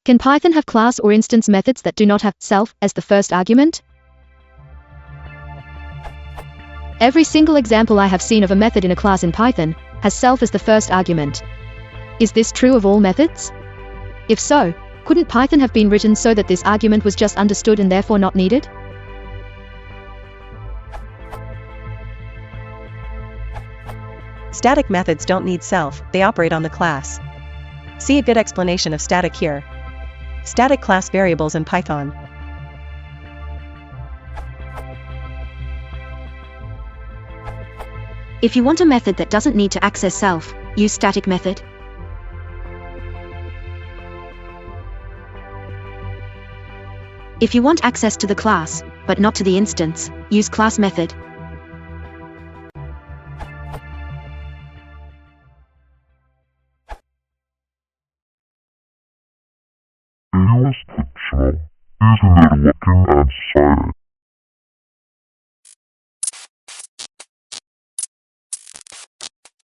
Can Python have class or instance methods that do not have self as the first argument? Every single example I have seen of a method in a class in Python has self as the first argument. Is this true of all methods? If so, couldn't Python have been written so that this argument was just understood and therefore not needed? Static methods don't need self, they operate on the class. See a good explanation of static here. Static class variables in Python. If you want a method that doesn't need to access self, use static method. If you want access to the class, but not to the instance, use class method. Use fictional, isn't it looking and silent?